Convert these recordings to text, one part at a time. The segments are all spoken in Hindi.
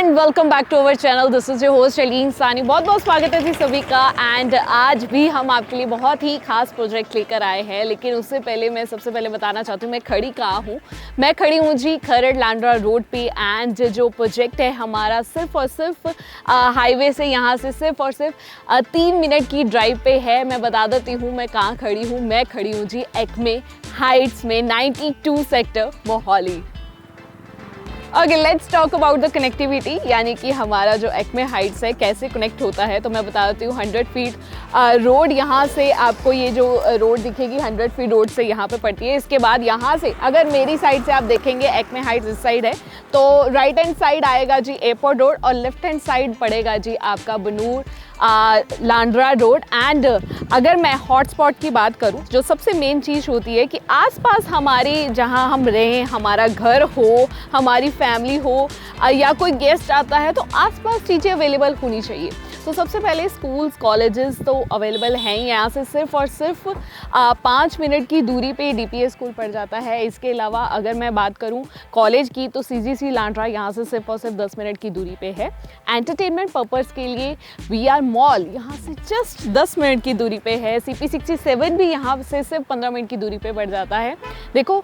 And welcome back to our channel. This is your host Shaleen Sani. बहुत बहुत स्वागत है जी सभी का। एंड आज भी हम आपके लिए बहुत ही खास प्रोजेक्ट लेकर आए हैं, लेकिन उससे पहले मैं सबसे पहले बताना चाहती हूँ मैं खड़ी कहाँ हूँ। मैं खड़ी हूँ जी खरड़ लांडरा रोड पे। एंड जो प्रोजेक्ट है हमारा सिर्फ और सिर्फ हाईवे से यहाँ से सिर्फ और सिर्फ 3 मिनट की ड्राइव पे है। मैं बता देती हूँ मैं कहाँ खड़ी हूँ। मैं खड़ी हूँ जी एक्मे हाइट्स में 92 sector Mohali. Okay, let's talk about the connectivity, यानी कि हमारा जो एक्मे हाइट्स है कैसे कनेक्ट होता है। तो मैं बता देती हूँ 100 फीट रोड यहाँ से आपको ये जो रोड दिखेगी 100 फीट रोड से यहाँ पे पड़ती है। इसके बाद यहाँ से अगर मेरी साइड से आप देखेंगे एक्मे हाइट्स इस साइड है तो राइट हैंड साइड आएगा जी एयरपोर्ट रोड और लेफ्ट हैंड साइड पड़ेगा जी आपका बनूर लांडरा रोड। एंड अगर मैं हॉटस्पॉट की बात करूं, जो सबसे मेन चीज़ होती है कि आसपास हमारी जहां हम रहें, हमारा घर हो, हमारी फैमिली हो या कोई गेस्ट आता है तो आसपास चीज़ें अवेलेबल होनी चाहिए। तो सबसे पहले स्कूल्स कॉलेजेस तो अवेलेबल हैं यहाँ से सिर्फ और सिर्फ 5 मिनट की दूरी पे डीपीएस स्कूल पड़ जाता है। इसके अलावा अगर मैं बात करूँ कॉलेज की तो सीजीसी लांडरा यहाँ से सिर्फ और सिर्फ 10 मिनट की दूरी पे है। एंटरटेनमेंट पर्पज़ के लिए वीआर मॉल यहाँ से जस्ट 10 मिनट की दूरी पे है। CP67 भी यहाँ से सिर्फ 15 मिनट की दूरी पे पड़ जाता है। देखो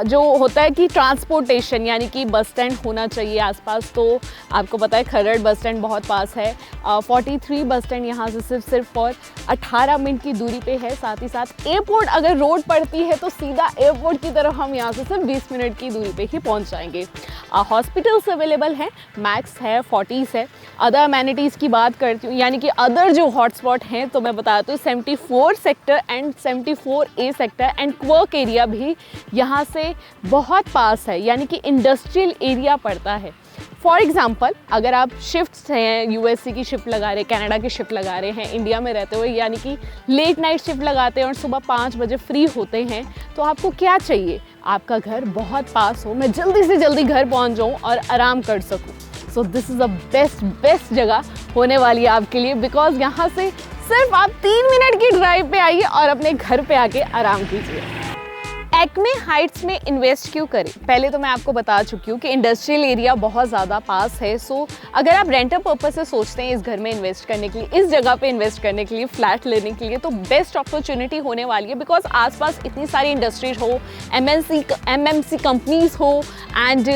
जो होता है कि ट्रांसपोर्टेशन यानी कि बस स्टैंड होना चाहिए आसपास, तो आपको पता है खरड़ बस स्टैंड बहुत पास है। 43 बस स्टैंड यहाँ से सिर्फ और 18 मिनट की दूरी पे है। साथ ही साथ एयरपोर्ट अगर रोड पड़ती है तो सीधा एयरपोर्ट की तरफ हम यहाँ से सिर्फ 20 मिनट की दूरी पे ही पहुँच जाएंगे। हॉस्पिटल्स अवेलेबल हैं, मैक्स है, फोर्टिस है। अदर अमेनिटीज़ की बात करती हूँ यानी कि अदर जो हॉटस्पॉट हैं तो मैं बताती हूँ 74 sector and 74A sector and quirk area भी यहाँ से बहुत पास है, यानी कि इंडस्ट्रियल एरिया पड़ता है। फॉर एग्ज़ाम्पल अगर आप शिफ्ट्स हैं, यूएसए की शिफ्ट लगा रहे हैं, कनाडा की शिफ्ट लगा रहे हैं इंडिया में रहते हुए, यानी कि लेट नाइट शिफ्ट लगाते हैं और सुबह 5 बजे फ्री होते हैं, तो आपको क्या चाहिए? आपका घर बहुत पास हो, मैं जल्दी से जल्दी घर पहुंच जाऊं और आराम कर सकूं। So this is a best जगह होने वाली है आपके लिए, बिकॉज यहाँ से सिर्फ आप 3 मिनट की ड्राइव पे आइए और अपने घर पे आके आराम कीजिए। एक्मे हाइट्स में इन्वेस्ट क्यों करें? पहले तो मैं आपको बता चुकी हूँ कि इंडस्ट्रियल एरिया बहुत ज़्यादा पास है। सो अगर आप रेंटर पर्पस से सोचते हैं इस घर में इन्वेस्ट करने के लिए, इस जगह पे इन्वेस्ट करने के लिए, फ्लैट लेने के लिए, तो बेस्ट अपॉर्चुनिटी होने वाली है। बिकॉज आसपास इतनी सारी इंडस्ट्रीज हो, MNC कंपनीज हो एंड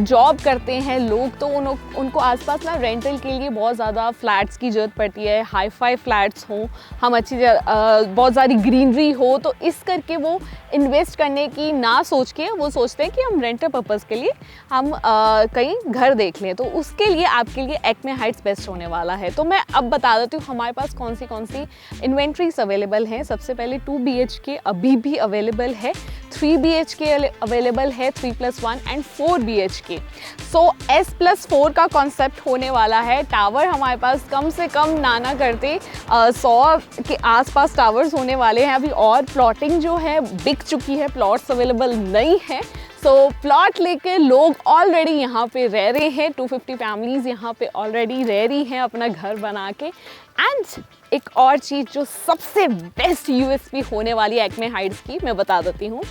जॉब करते हैं लोग, तो उनको आसपास ना रेंटल के लिए बहुत ज़्यादा फ्लैट्स की ज़रूरत पड़ती है। हाई-फाई फ्लैट्स हों, हम अच्छी बहुत सारी ग्रीनरी हो, तो इस करके वो इन्वेस्ट करने की ना सोच के वो सोचते हैं कि हम रेंटर पर्पस के लिए हम कहीं घर देख लें। तो उसके लिए आपके लिए एक्मे हाइट्स बेस्ट होने वाला है। तो मैं अब बता देती हूँ हमारे पास कौन सी इन्वेंट्रीज अवेलेबल हैं। सबसे पहले 2 BHK अभी भी अवेलेबल है, 3 BHK अवेलेबल है, 3+1 एंड 4 BHK। सो S+4 का कॉन्सेप्ट होने वाला है। टावर हमारे पास कम से कम ना करते 100 के आसपास टावर्स होने वाले हैं अभी, और प्लॉटिंग जो है बिक चुकी है, प्लॉट्स अवेलेबल नहीं है। सो प्लॉट लेके लोग ऑलरेडी यहाँ पे रह रहे हैं, 250 फैमिलीज़ यहाँ पे ऑलरेडी रह रही हैं अपना घर बना के। एंड एक और चीज़ जो सबसे बेस्ट USP होने वाली है एक्मे हाइट्स की, मैं बता देती हूँ।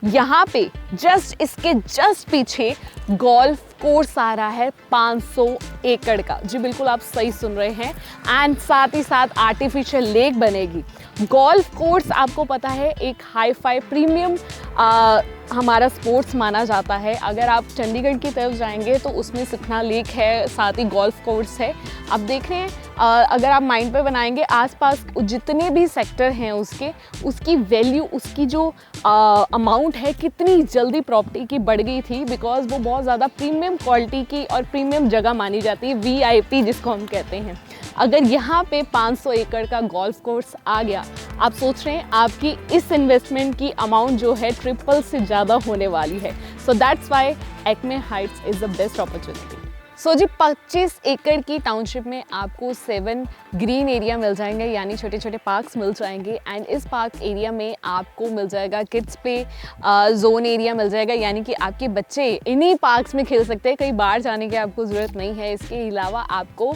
यहाँ पे इसके जस्ट पीछे गोल्फ कोर्स आ रहा है 500 एकड़ का। जी बिल्कुल आप सही सुन रहे हैं। एंड साथ ही साथ आर्टिफिशियल लेक बनेगी। गोल्फ कोर्स आपको पता है एक हाई-फाई प्रीमियम हमारा स्पोर्ट्स माना जाता है। अगर आप चंडीगढ़ की तरफ जाएंगे तो उसमें सुखना लेक है, साथ ही गोल्फ कोर्स है। आप देख रहे हैं अगर आप माइंड पे बनाएंगे आसपास जितने भी सेक्टर हैं उसकी वैल्यू, उसकी जो अमाउंट है कितनी जल्दी प्रॉपर्टी की बढ़ गई थी, बिकॉज वो बहुत ज़्यादा प्रीमियम क्वालिटी की और प्रीमियम जगह मानी जाती है, VIP जिसको हम कहते हैं। अगर यहाँ पे 500 एकड़ का गोल्फ कोर्स आ गया, आप सोच रहे हैं आपकी इस इन्वेस्टमेंट की अमाउंट जो है ट्रिपल से ज़्यादा होने वाली है। So that's why Acme Heights is the best opportunity. So ji 25 एकड़ की टाउनशिप में आपको 7 ग्रीन एरिया मिल जाएंगे, यानी छोटे छोटे पार्क्स मिल जाएंगे। एंड इस पार्क एरिया में आपको मिल जाएगा किड्स प्ले जोन एरिया मिल जाएगा, यानी कि आपके बच्चे इन्हीं पार्क्स में खेल सकते हैं, कहीं बाहर जाने की आपको ज़रूरत नहीं है। इसके अलावा आपको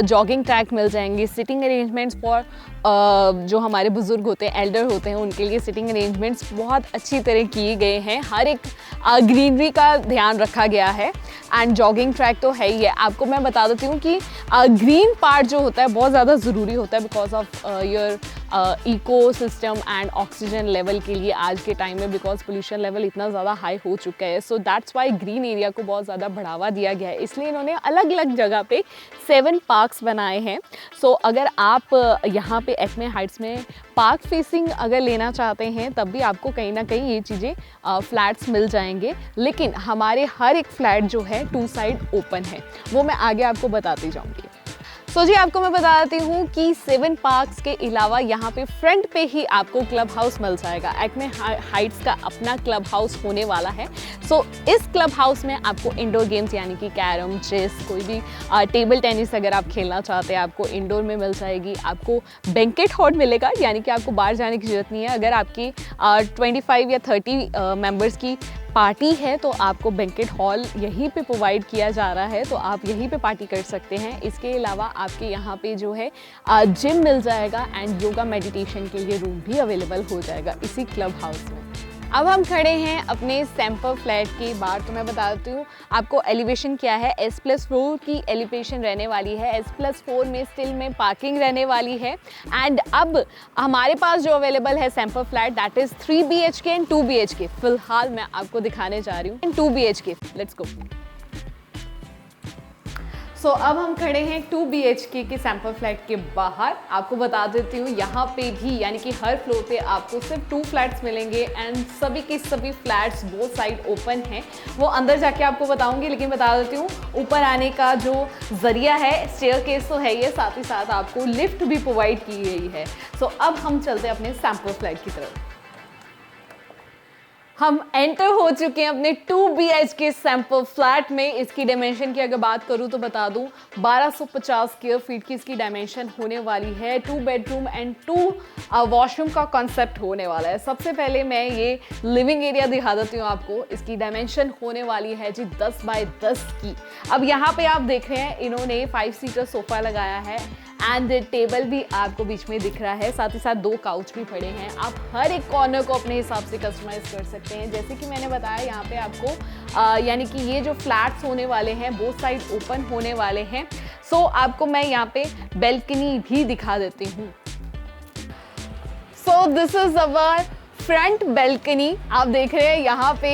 जॉगिंग ट्रैक मिल जाएंगे, सिटिंग अरेंजमेंट्स फॉर जो हमारे बुजुर्ग होते हैं, एल्डर होते हैं, उनके लिए सिटिंग अरेंजमेंट्स बहुत अच्छी तरह किए गए हैं। हर एक ग्रीनरी का ध्यान रखा गया है एंड जॉगिंग ट्रैक तो है ही है। आपको मैं बता देती हूँ कि ग्रीन पार्ट जो होता है बहुत ज़्यादा ज़रूरी होता है because of your ecosystem and oxygen level के लिए आज के टाइम में, बिकॉज पोल्यूशन लेवल इतना ज़्यादा हाई हो चुका है। So that's Y green area को बहुत ज़्यादा बढ़ावा दिया गया है, इसलिए इन्होंने अलग अलग जगह पे 7 पार्क्स बनाए हैं। सो अगर आप यहाँ पे एक्मे हाइट्स में पार्क फेसिंग अगर लेना चाहते हैं तब भी आपको कहीं ना कहीं ये चीज़ें फ्लैट्स मिल जाएंगे, लेकिन हमारे हर एक फ्लैट जो है 2 साइड ओपन है, वो मैं आगे आपको बताती जाऊँगी। सो जी आपको मैं बता देती हूँ कि 7 पार्क्स के अलावा यहाँ पे फ्रंट पे ही आपको क्लब हाउस मिल जाएगा। एक्मे हाइट्स का अपना क्लब हाउस होने वाला है। सो इस क्लब हाउस में आपको इंडोर गेम्स यानी कि कैरम, चेस, कोई भी टेबल टेनिस अगर आप खेलना चाहते हैं आपको इंडोर में मिल जाएगी। आपको बैंकेट हॉल मिलेगा, यानी कि आपको बाहर जाने की ज़रूरत नहीं है। अगर आपकी 25 या 30 मेंबर्स की पार्टी है तो आपको बैंकेट हॉल यहीं पे प्रोवाइड किया जा रहा है, तो आप यहीं पे पार्टी कर सकते हैं। इसके अलावा आपके यहाँ पे जो है जिम मिल जाएगा एंड योगा मेडिटेशन के लिए रूम भी अवेलेबल हो जाएगा इसी क्लब हाउस में। अब हम खड़े हैं अपने सैंपर फ्लैट के बाहर, तो मैं बता देती हूँ आपको एलिवेशन क्या है। S+4 की एलिवेशन रहने वाली है। S+4 में स्टिल में पार्किंग रहने वाली है एंड अब हमारे पास जो अवेलेबल है sample flat that is 3 BHK and 2 BHK। फिलहाल मैं आपको दिखाने जा रही हूँ 2 BHK। Let's go. सो अब हम खड़े हैं 2 BHK के सैंपल फ्लैट के बाहर। आपको बता देती हूँ यहाँ पे भी यानी कि हर फ्लोर पे आपको सिर्फ 2 फ्लैट्स मिलेंगे एंड सभी के सभी फ्लैट्स बोथ साइड ओपन हैं। वो अंदर जाके आपको बताऊंगी, लेकिन बता देती हूँ ऊपर आने का जो जरिया है स्टेयरकेस तो है ही, साथ ही साथ आपको लिफ्ट भी प्रोवाइड की गई है। सो अब हम चलते हैं अपने सैंपल फ्लैट की तरफ। हम एंटर हो चुके हैं अपने 2 BHK सैंपल फ्लैट में। इसकी डायमेंशन की अगर बात करूं तो बता दूं 1250 स्क्वायर फीट की इसकी डायमेंशन होने वाली है। 2 बेडरूम एंड 2 वॉशरूम का कॉन्सेप्ट होने वाला है। सबसे पहले मैं ये लिविंग एरिया दिखा देती हूँ आपको। इसकी डायमेंशन होने वाली है जी 10 बाय 10 की। अब यहाँ पे आप देख रहे हैं इन्होंने 5 सीटर सोफा लगाया है एंड टेबल भी आपको बीच में दिख रहा है, साथ ही साथ 2 काउच भी पड़े हैं। आप हर एक कॉर्नर को अपने हिसाब से कस्टमाइज कर सकते हैं। जैसे कि मैंने बताया यहाँ पे आपको यानी कि ये जो फ्लैट्स होने वाले हैं बोथ साइड ओपन होने वाले हैं। सो आपको मैं यहाँ पे बेल्कनी भी दिखा देती हूँ। So this is our front balcony. आप देख रहे हैं यहाँ पे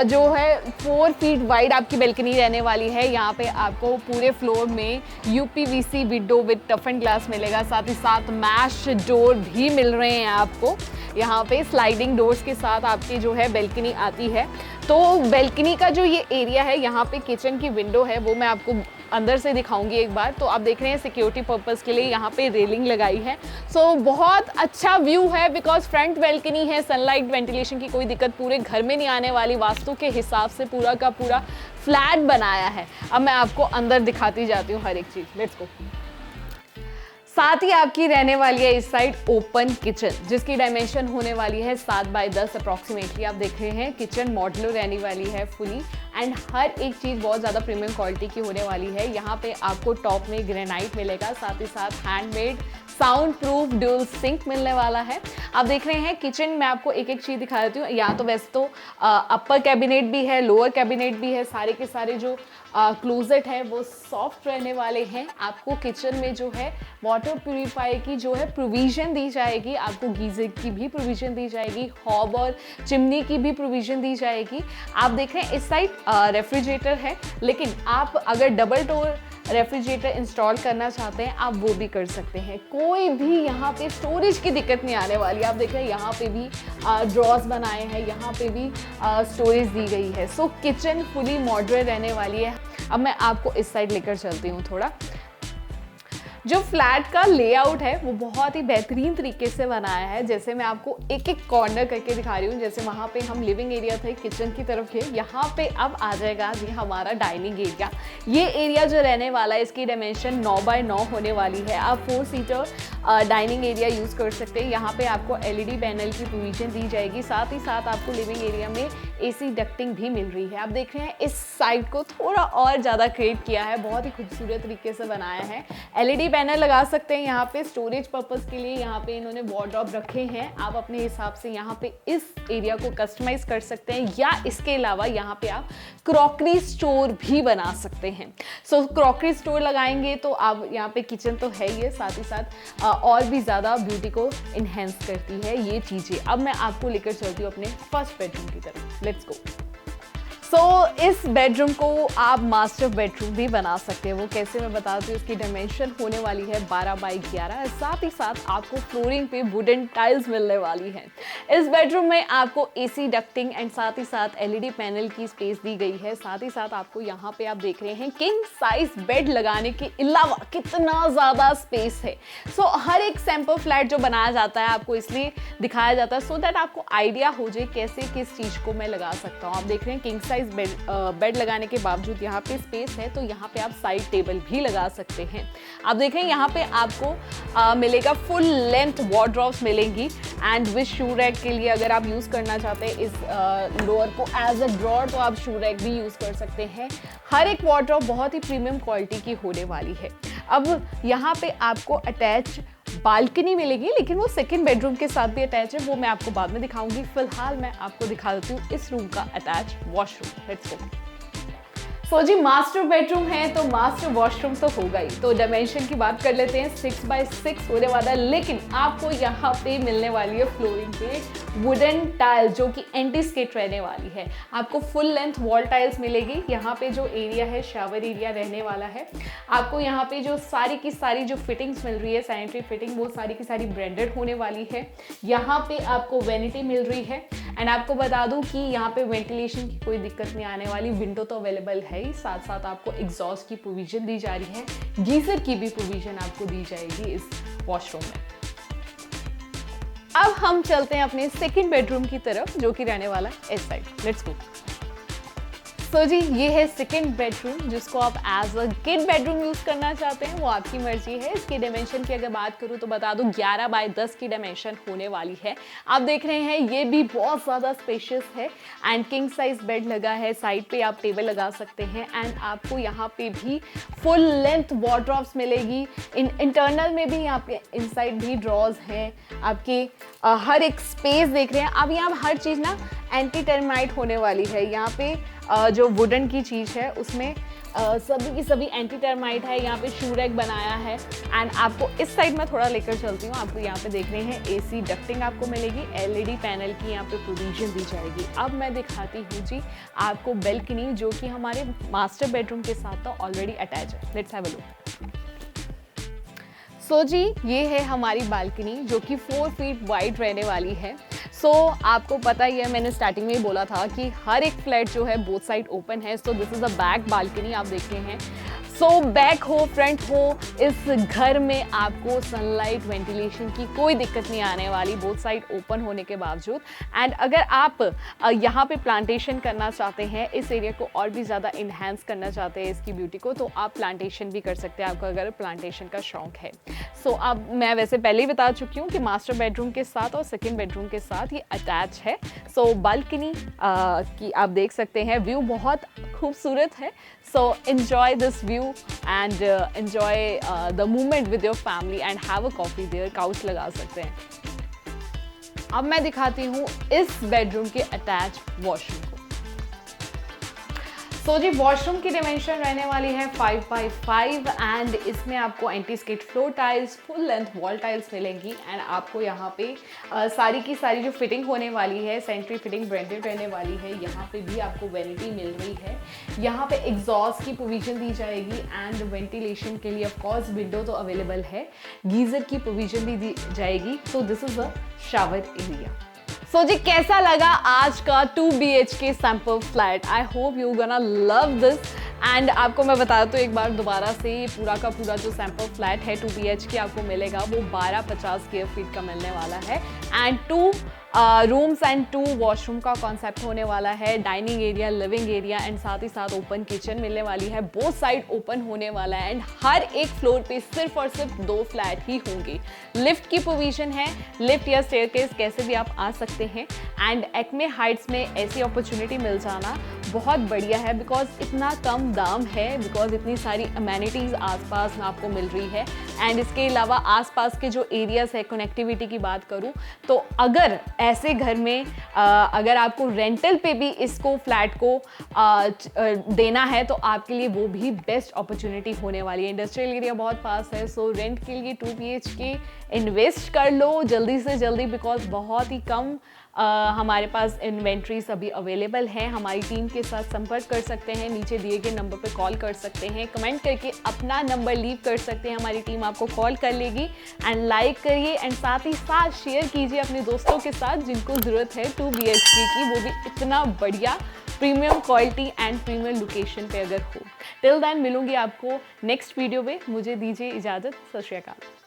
जो है 4 फीट वाइड आपकी बेल्कनी रहने वाली है। यहाँ पे आपको पूरे फ्लोर में UPVC window with tough and glass मिलेगा, साथ ही साथ मैश डोर भी मिल रहे हैं आपको। यहाँ पे स्लाइडिंग डोर्स के साथ आपकी जो है बेल्कनी आती है। तो बेल्कनी का जो ये एरिया है, यहाँ पे किचन की विंडो है वो मैं आपको अंदर से दिखाऊंगी एक बार। तो आप देख रहे हैं सिक्योरिटी पर्पस के लिए यहाँ पे रेलिंग लगाई है। सो बहुत अच्छा व्यू है बिकॉज फ्रंट बेल्कनी है, सनलाइट वेंटिलेशन की कोई दिक्कत पूरे घर में नहीं आने वाली। वास्तु के हिसाब से पूरा का पूरा फ्लैट बनाया है। अब मैं आपको अंदर दिखाती जाती हूँ हर एक चीज़। Let's go. साथ ही आपकी रहने वाली है इस साइड ओपन किचन, जिसकी डायमेंशन होने वाली है 7 बाय 10 अप्रॉक्सीमेटली। आप देख रहे हैं किचन मॉड्यूलर रहने वाली है फुली एंड हर एक चीज़ बहुत ज़्यादा प्रीमियम क्वालिटी की होने वाली है। यहाँ पे आपको टॉप में ग्रेनाइट मिलेगा, साथ ही साथ handmade soundproof dual sink मिलने वाला है। आप देख रहे हैं किचन में आपको एक एक चीज़ दिखा देती हूँ। यहाँ तो वैसे तो अपर कैबिनेट भी है, लोअर कैबिनेट भी है। सारे के सारे जो क्लोजेट है वो सॉफ्ट रहने वाले हैं। आपको किचन में जो है वाटर प्यूरीफायर की जो है प्रोविज़न दी जाएगी, आपको गीज़र की भी प्रोविज़न दी जाएगी, हॉब और चिमनी की भी प्रोविज़न दी जाएगी। आप देख रहे हैं इस साइड रेफ्रिजरेटर है, लेकिन आप अगर डबल डोर रेफ्रिजरेटर इंस्टॉल करना चाहते हैं आप वो भी कर सकते हैं। कोई भी यहाँ पे स्टोरेज की दिक्कत नहीं आने वाली। आप देख रहे हैं यहाँ पे भी ड्रॉर्स बनाए हैं, यहाँ पे भी स्टोरेज दी गई है। सो किचन फुली मॉड्यूलर रहने वाली है। अब मैं आपको इस साइड लेकर चलती हूँ थोड़ा। जो फ्लैट का लेआउट है वो बहुत ही बेहतरीन तरीके से बनाया है। जैसे मैं आपको एक एक कॉर्नर करके दिखा रही हूँ। जैसे वहाँ पे हम लिविंग एरिया थे किचन की तरफ के, यहाँ पे अब आ जाएगा जी हमारा डाइनिंग एरिया। ये एरिया जो रहने वाला है इसकी डायमेंशन 9 बाय 9 होने वाली है। आप 4 सीटर डाइनिंग एरिया यूज़ कर सकते हैं। यहाँ पे आपको LED पैनल की प्रोविजन दी जाएगी, साथ ही साथ आपको लिविंग एरिया में AC डक्टिंग भी मिल रही है। आप देख रहे हैं इस साइड को थोड़ा और ज़्यादा क्रिएट किया है, बहुत ही खूबसूरत तरीके से बनाया है। LED पैनल लगा सकते हैं यहाँ पे स्टोरेज पर्पस के लिए। यहाँ पे इन्होंने वार्डरोब रखे हैं, आप अपने हिसाब से यहाँ पे इस एरिया को कस्टमाइज कर सकते हैं, या इसके अलावा यहाँ पे आप क्रॉकरी स्टोर भी बना सकते हैं। सो क्रॉकरी स्टोर लगाएंगे तो आप यहाँ पे किचन तो है ही, साथ ही साथ और भी ज़्यादा ब्यूटी को इन्हेंस करती है ये चीज़ें। अब मैं आपको लेकर चलती हूँ अपने फर्स्ट बेडरूम की तरफ, लेट्स गो। इस बेडरूम को आप मास्टर बेडरूम भी बना सकते हैं। वो कैसे मैं बताती हूँ। इसकी डायमेंशन होने वाली है 12 बाई 11, साथ ही साथ आपको फ्लोरिंग पे वुडन टाइल्स मिलने वाली है। इस बेडरूम में आपको एसी डक्टिंग एंड साथ ही साथ एलईडी पैनल की स्पेस दी गई है। साथ ही साथ आपको यहाँ पे आप देख रहे हैं किंग साइज बेड लगाने के अलावा कितना ज़्यादा स्पेस है। हर एक सैंपल फ्लैट जो बनाया जाता है आपको इसलिए दिखाया जाता है सो दैट आपको आइडिया हो जाए कैसे किस चीज़ को मैं लगा सकता हूँ। आप देख रहे हैं किंग साइज बेड लगाने के बावजूद यहाँ पे स्पेस है, तो यहाँ पे आप साइड टेबल भी लगा सकते हैं। आप देख रहे हैं यहाँ पे आपको मिलेगा फुल लेंथ वार्डरोब्स मिलेंगी एंड विद शू रैक के लिए अगर आप यूज़ करना चाहते हैं इस लोअर को एज अ ड्रॉर तो आप शू रैक भी यूज़ कर सकते हैं। हर एक वार्डरोब बहुत ही प्रीमियम क्वालिटी की होने वाली है। अब यहाँ पे आपको अटैच बालकनी मिलेगी, लेकिन वो सेकंड बेडरूम के साथ भी अटैच है, वो मैं आपको बाद में दिखाऊंगी। फिलहाल मैं आपको दिखा देती हूँ इस रूम का अटैच वॉशरूम। Let's go. जी मास्टर बेडरूम है तो मास्टर वॉशरूम तो होगा ही, तो डायमेंशन की बात कर लेते हैं। 6 बाय 6 होने वाला है, लेकिन आपको यहाँ पे मिलने वाली है फ्लोरिंग पे वुडन टाइल जो कि एंटी स्किड रहने वाली है। आपको फुल लेंथ वॉल टाइल्स मिलेगी। यहाँ पे जो एरिया है शावर एरिया रहने वाला है। आपको यहाँ पे जो सारी की सारी जो फिटिंग्स मिल रही है सैनिटरी फिटिंग, वो सारी की सारी ब्रांडेड होने वाली है। यहाँ पे आपको वेनिटी मिल रही है एंड आपको बता दूं कि यहाँ पे वेंटिलेशन की कोई दिक्कत नहीं आने वाली। विंडो तो अवेलेबल है ही, साथ साथ आपको एग्जॉस्ट की प्रोविजन दी जा रही है। गीजर की भी प्रोविजन आपको दी जाएगी इस वॉशरूम में। अब हम चलते हैं अपने सेकंड बेडरूम की तरफ जो कि रहने वाला है इस साइड। Let's go. जी ये है सेकंड बेडरूम, जिसको आप as a kid bedroom use करना चाहते हैं वो आपकी मर्जी है। इसकी डायमेंशन की अगर बात करूँ तो बता दूं 11 बाय 10 की डायमेंशन होने वाली है। आप देख रहे हैं ये भी बहुत ज़्यादा स्पेशियस है एंड किंग साइज बेड लगा है। साइड पे आप टेबल लगा सकते हैं एंड आपको यहाँ पे भी फुल लेंथ वार्डरोब्स मिलेगी। इंटरनल में भी यहाँ पे इनसाइड भी ड्रॉज हैं। आपके हर एक स्पेस देख रहे हैं। अब यहाँ हर चीज़ ना एंटी टर्माइट होने वाली है। यहाँ पे जो वुडन की चीज़ है उसमें सभी की सभी एंटी टर्माइट है। यहाँ पे शू रैक बनाया है एंड आपको इस साइड में थोड़ा लेकर चलती हूँ। आपको यहाँ पे देख रहे हैं एसी डक्टिंग आपको मिलेगी, एलईडी पैनल की यहाँ पे प्रोविजन दी जाएगी। अब मैं दिखाती हूँ जी आपको बेल्कनी जो कि हमारे मास्टर बेडरूम के साथ तो ऑलरेडी अटैच है। Let's have a look. Ji ये है हमारी बालकनी जो कि 4 फीट वाइड रहने वाली है। आपको पता ही है, मैंने स्टार्टिंग में ही बोला था कि हर एक फ्लैट जो है बोथ साइड ओपन है। This is a back balcony आप देख रहे हैं। बैक हो फ्रंट हो, इस घर में आपको सनलाइट वेंटिलेशन की कोई दिक्कत नहीं आने वाली, बोथ साइड ओपन होने के बावजूद। एंड अगर आप यहाँ पे प्लांटेशन करना चाहते हैं, इस एरिया को और भी ज़्यादा इन्हेंस करना चाहते हैं इसकी ब्यूटी को, तो आप प्लांटेशन भी कर सकते हैं आपको अगर प्लांटेशन का शौक है। अब मैं वैसे पहले ही बता चुकी हूँ कि मास्टर बेडरूम के साथ और सेकेंड बेडरूम के साथ ये अटैच है। बालकनी की आप देख सकते हैं, व्यू बहुत खूबसूरत है। enjoy this view and enjoy the moment with your family and have a coffee there। Couch लगा सकते हैं। अब मैं दिखाती हूँ इस बेडरूम के अटैच वॉशरूम को। जी वॉशरूम की डिमेंशन रहने वाली है 5 बाई 5 एंड इसमें आपको anti skid floor tiles, full length wall tiles मिलेंगी एंड आपको यहाँ पे सारी की सारी जो फिटिंग होने वाली है सैनिटरी फिटिंग ब्रांडेड रहने वाली है। यहाँ पे भी आपको वेनिटी मिल रही है। यहाँ पे एग्जॉस्ट की प्रोविजन दी जाएगी एंड वेंटिलेशन के लिए ऑफकोर्स विंडो तो अवेलेबल है। गीजर की प्रोविजन भी दी जाएगी। This is a shower area. Ji कैसा लगा आज का 2 BHK sample flat? I hope you gonna love this and आपको मैं बता दूँ एक बार दोबारा से, पूरा का पूरा जो सैंपल फ्लैट है 2 BHK आपको मिलेगा वो 1250 स्क्वायर फीट का मिलने वाला है एंड 2 रूम्स एंड 2 वॉशरूम का कॉन्सेप्ट होने वाला है, dining area, living area and साथ ही साथ ओपन किचन मिलने वाली है, बोथ साइड ओपन होने वाला है एंड हर एक फ्लोर पे सिर्फ और सिर्फ 2 फ्लैट ही होंगे। लिफ्ट की प्रोविजन है, लिफ्ट या स्टेयरकेस कैसे भी आप आ सकते हैं एंड एक्मे हाइट्स में ऐसी अपॉर्चुनिटी मिल जाना बहुत बढ़िया है बिकॉज इतना कम दाम है, बिकॉज इतनी सारी अमेनिटीज़ आसपास में आपको मिल रही है एंड इसके अलावा आसपास के जो एरियाज है, कनेक्टिविटी की बात करूं तो अगर ऐसे घर में अगर आपको रेंटल पे भी इसको फ्लैट को देना है तो आपके लिए वो भी बेस्ट अपॉर्चुनिटी होने वाली है। इंडस्ट्रियल एरिया बहुत पास है, सो रेंट के लिए 2 BHK इन्वेस्ट कर लो जल्दी से जल्दी बिकॉज बहुत ही कम हमारे पास इन्वेंट्रीज अभी अवेलेबल हैं। हमारी टीम के साथ संपर्क कर सकते हैं, नीचे दिए गए नंबर पर कॉल कर सकते हैं, कमेंट करके अपना नंबर लीव कर सकते हैं, हमारी टीम आपको कॉल कर लेगी एंड लाइक करिए एंड साथ ही साथ शेयर कीजिए अपने दोस्तों के साथ जिनको ज़रूरत है 2 BHK की, वो भी इतना बढ़िया premium quality and premium location पे अगर हो। टिल देन मिलूंगी आपको नेक्स्ट वीडियो में, मुझे दीजिए इजाज़त। सत श्री अकाल।